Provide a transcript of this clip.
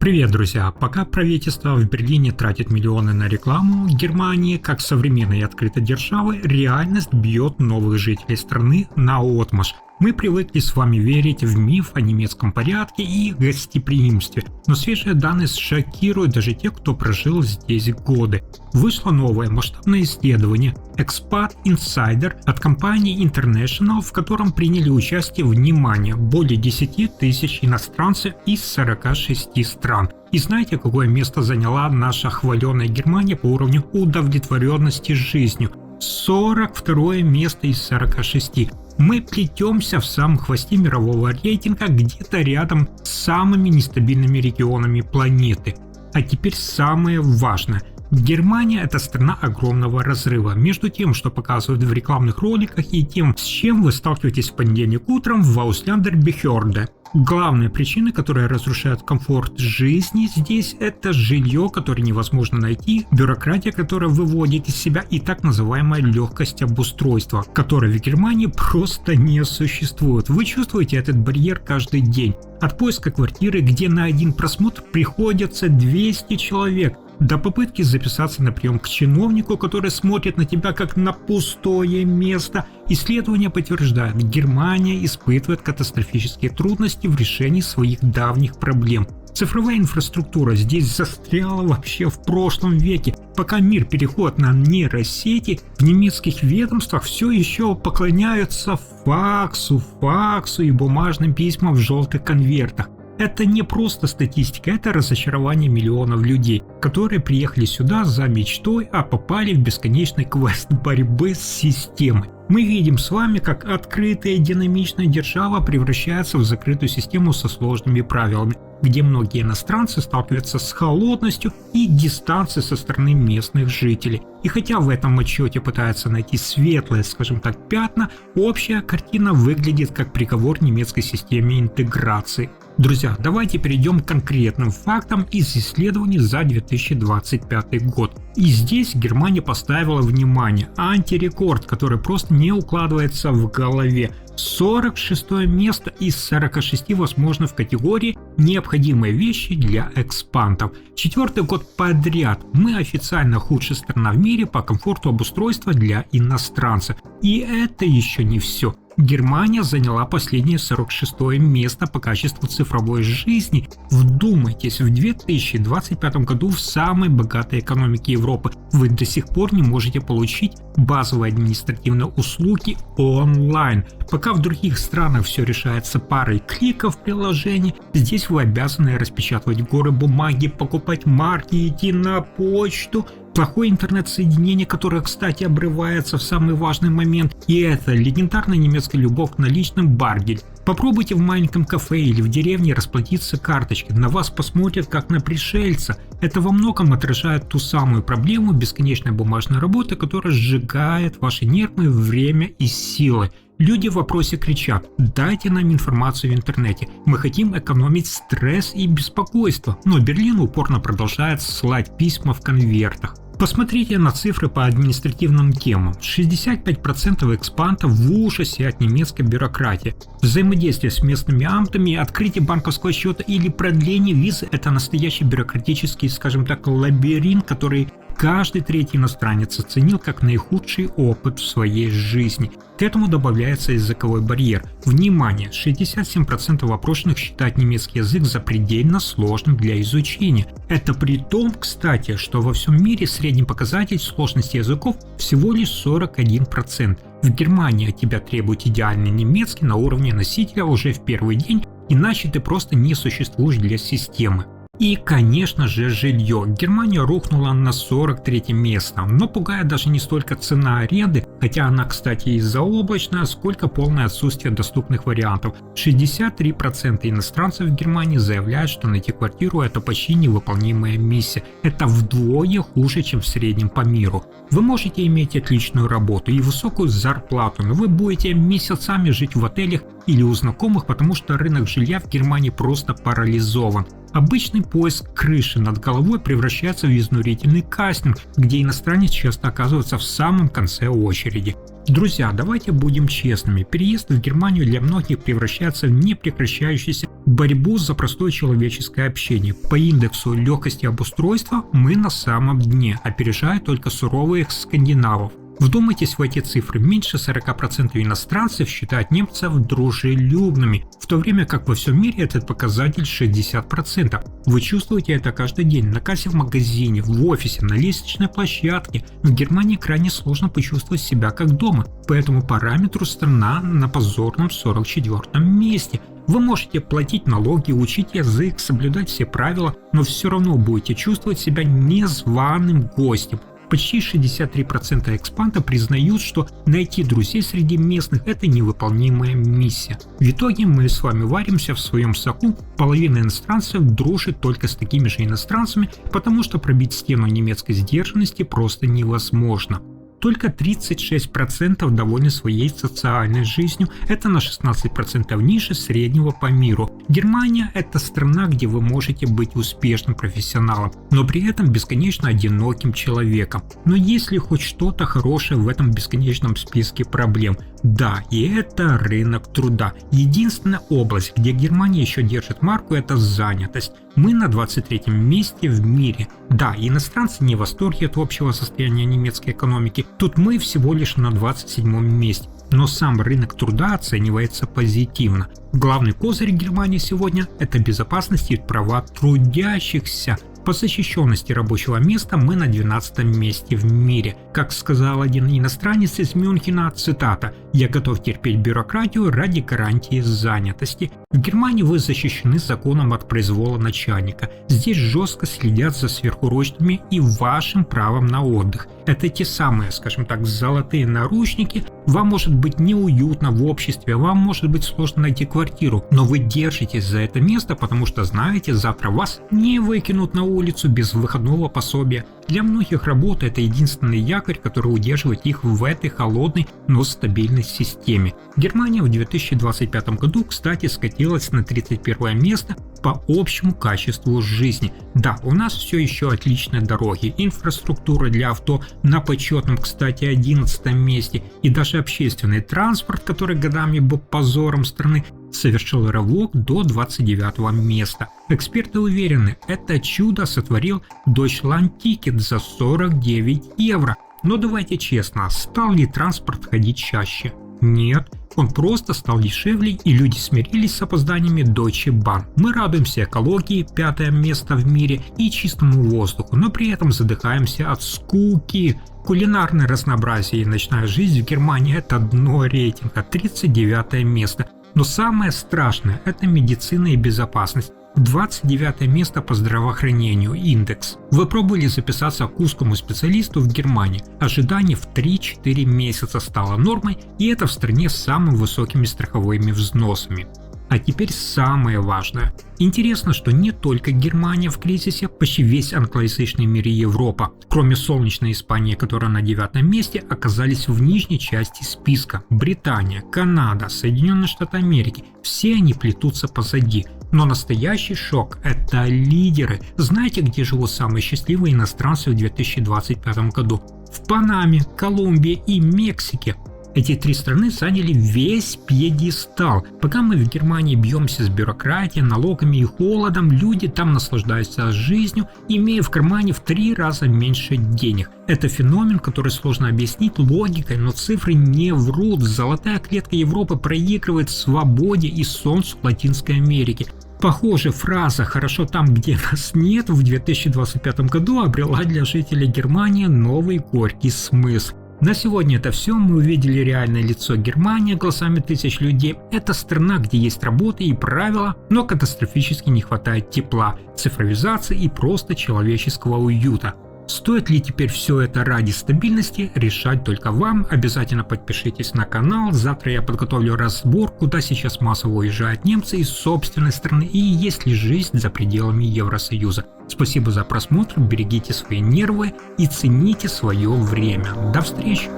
Привет, друзья! Пока правительство в Берлине тратит миллионы на рекламу, Германии, как современной и открытой державы, реальность бьет новых жителей страны наотмашь. Мы привыкли с вами верить в миф о немецком порядке и гостеприимстве, но свежие данные шокируют даже тех, кто прожил здесь годы. Вышло новое масштабное исследование Expat Insider от компании International, в котором приняли участие, внимание, более 10 тысяч иностранцев из 46 стран. И знаете, какое место заняла наша хваленая Германия по уровню удовлетворенности жизнью? 42 место из 46. Мы плетемся в самом хвосте мирового рейтинга, где-то рядом с самыми нестабильными регионами планеты. А теперь самое важное. Германия – это страна огромного разрыва между тем, что показывают в рекламных роликах, и тем, с чем вы сталкиваетесь в понедельник утром в Ausländerbehörde. Главная причина, которая разрушает комфорт жизни здесь, это жилье, которое невозможно найти, бюрократия, которая выводит из себя, и так называемая легкость обустройства, которой в Германии просто не существует. Вы чувствуете этот барьер каждый день. От поиска квартиры, где на один просмотр приходится 200 человек, до попытки записаться на прием к чиновнику, который смотрит на тебя как на пустое место. Исследования подтверждают, Германия испытывает катастрофические трудности в решении своих давних проблем. Цифровая инфраструктура здесь застряла вообще в прошлом веке. Пока мир переходит на нейросети, в немецких ведомствах все еще поклоняются факсу и бумажным письмам в желтых конвертах. Это не просто статистика, это разочарование миллионов людей, которые приехали сюда за мечтой, а попали в бесконечный квест борьбы с системой. Мы видим с вами, как открытая динамичная держава превращается в закрытую систему со сложными правилами, где многие иностранцы сталкиваются с холодностью и дистанцией со стороны местных жителей. И хотя в этом отчете пытаются найти светлые, скажем так, пятна, общая картина выглядит как приговор немецкой системе интеграции. Друзья, давайте перейдем к конкретным фактам из исследований за 2025 год. И здесь Германия поставила, внимание, антирекорд, который просто не укладывается в голове. 46 место из 46 возможно в категории «Необходимые вещи для экспатов». 4-й год подряд мы официально худшая страна в мире по комфорту обустройства для иностранцев. И это еще не все. Германия заняла последнее 46 место по качеству цифровой жизни. Вдумайтесь, в 2025 году в самой богатой экономике Европы вы до сих пор не можете получить базовые административные услуги онлайн. Пока в других странах все решается парой кликов в приложении, здесь вы обязаны распечатывать горы бумаги, покупать марки, идти на почту. Плохое интернет-соединение, которое, кстати, обрывается в самый важный момент, и это легендарная немецкая любовь к наличным баргель. Попробуйте в маленьком кафе или в деревне расплатиться карточкой, на вас посмотрят как на пришельца. Это во многом отражает ту самую проблему бесконечной бумажной работы, которая сжигает ваши нервы, время и силы. Люди в вопросе кричат: дайте нам информацию в интернете, мы хотим экономить стресс и беспокойство, но Берлин упорно продолжает ссылать письма в конвертах. Посмотрите на цифры по административным темам. 65% экспатов в ужасе от немецкой бюрократии. Взаимодействие с местными амтами, открытие банковского счета или продление визы – это настоящий бюрократический, скажем так, лабиринт, который каждый третий иностранец оценил как наихудший опыт в своей жизни. К этому добавляется языковой барьер. Внимание, 67% опрошенных считают немецкий язык запредельно сложным для изучения. Это при том, кстати, что во всем мире средний показатель сложности языков всего лишь 41%. В Германии от тебя требуют идеальный немецкий на уровне носителя уже в первый день, иначе ты просто не существуешь для системы. И, конечно же, жилье. Германия рухнула на 43 место, но пугает даже не столько цена аренды, хотя она, кстати, и заоблачная, сколько полное отсутствие доступных вариантов. 63% иностранцев в Германии заявляют, что найти квартиру – это почти невыполнимая миссия. Это вдвое хуже, чем в среднем по миру. Вы можете иметь отличную работу и высокую зарплату, но вы будете месяцами жить в отелях или у знакомых, потому что рынок жилья в Германии просто парализован. Обычный поиск крыши над головой превращается в изнурительный кастинг, где иностранец часто оказывается в самом конце очереди. Друзья, давайте будем честными, переезд в Германию для многих превращается в непрекращающийся борьбу за простое человеческое общение. По индексу легкости обустройства мы на самом дне, опережая только суровых скандинавов. Вдумайтесь в эти цифры, меньше 40% иностранцев считают немцев дружелюбными, в то время как во всем мире этот показатель 60%. Вы чувствуете это каждый день на кассе в магазине, в офисе, на лестничной площадке. В Германии крайне сложно почувствовать себя как дома, по этому параметру страна на позорном 44-м месте. Вы можете платить налоги, учить язык, соблюдать все правила, но все равно будете чувствовать себя незваным гостем. Почти 63% экспатов признают, что найти друзей среди местных – это невыполнимая миссия. В итоге мы с вами варимся в своем соку, половина иностранцев дружит только с такими же иностранцами, потому что пробить стену немецкой сдержанности просто невозможно. Только 36% довольны своей социальной жизнью, это на 16% ниже среднего по миру. Германия – это страна, где вы можете быть успешным профессионалом, но при этом бесконечно одиноким человеком. Но есть ли хоть что-то хорошее в этом бесконечном списке проблем? Да, и это рынок труда. Единственная область, где Германия еще держит марку, это занятость. Мы на 23-м месте в мире. Да, иностранцы не в восторге от общего состояния немецкой экономики. Тут мы всего лишь на 27-м месте. Но сам рынок труда оценивается позитивно. Главный козырь Германии сегодня – это безопасность и права трудящихся. По защищенности рабочего места мы на 12 месте в мире. Как сказал один иностранец из Мюнхена, цитата: «Я готов терпеть бюрократию ради гарантии занятости». В Германии вы защищены законом от произвола начальника. Здесь жестко следят за сверхурочными и вашим правом на отдых. Это те самые, скажем так, золотые наручники. Вам может быть неуютно в обществе, вам может быть сложно найти квартиру, но вы держитесь за это место, потому что знаете, завтра вас не выкинут на улицу без выходного пособия. Для многих работа – это единственный якорь, который удерживает их в этой холодной, но стабильной системе. Германия в 2025 году, кстати, скатилась на 31 место по общему качеству жизни. Да, у нас все еще отличные дороги, инфраструктура для авто на почетном, кстати, 11 месте, и даже общественный транспорт, который годами был позором страны, совершил рывок до 29 места. Эксперты уверены, это чудо сотворил Deutschland Ticket за 49 евро. Но давайте честно, стал ли транспорт ходить чаще? Нет, он просто стал дешевле, и люди смирились с опозданиями Deutsche Bahn. Мы радуемся экологии, 5 место в мире, и чистому воздуху, но при этом задыхаемся от скуки. Кулинарное разнообразие и ночная жизнь в Германии – это дно рейтинга, 39 место. Но самое страшное – это медицина и безопасность. 29 место по здравоохранению, индекс. Вы пробовали записаться к узкому специалисту в Германии. Ожидание в 3-4 месяца стало нормой, и это в стране с самыми высокими страховыми взносами. А теперь самое важное. Интересно, что не только Германия в кризисе, почти весь англоязычный мир и Европа, кроме солнечной Испании, которая на 9 месте, оказались в нижней части списка. Британия, Канада, Соединенные Штаты Америки – все они плетутся позади. Но настоящий шок – это лидеры. Знаете, где живут самые счастливые иностранцы в 2025 году? В Панаме, Колумбии и Мексике. Эти три страны заняли весь пьедестал. Пока мы в Германии бьемся с бюрократией, налогами и холодом, люди там наслаждаются жизнью, имея в кармане в 3 раза меньше денег. Это феномен, который сложно объяснить логикой, но цифры не врут. Золотая клетка Европы проигрывает свободе и солнцу Латинской Америки. Похоже, фраза «хорошо там, где нас нет» в 2025 году обрела для жителей Германии новый горький смысл. На сегодня это все. Мы увидели реальное лицо Германии глазами тысяч людей. Это страна, где есть работа и правила, но катастрофически не хватает тепла, цифровизации и просто человеческого уюта. Стоит ли теперь все это ради стабильности, решать только вам. Обязательно подпишитесь на канал. Завтра я подготовлю разбор, куда сейчас массово уезжают немцы из собственной страны и есть ли жизнь за пределами Евросоюза. Спасибо за просмотр, берегите свои нервы и цените свое время. До встречи!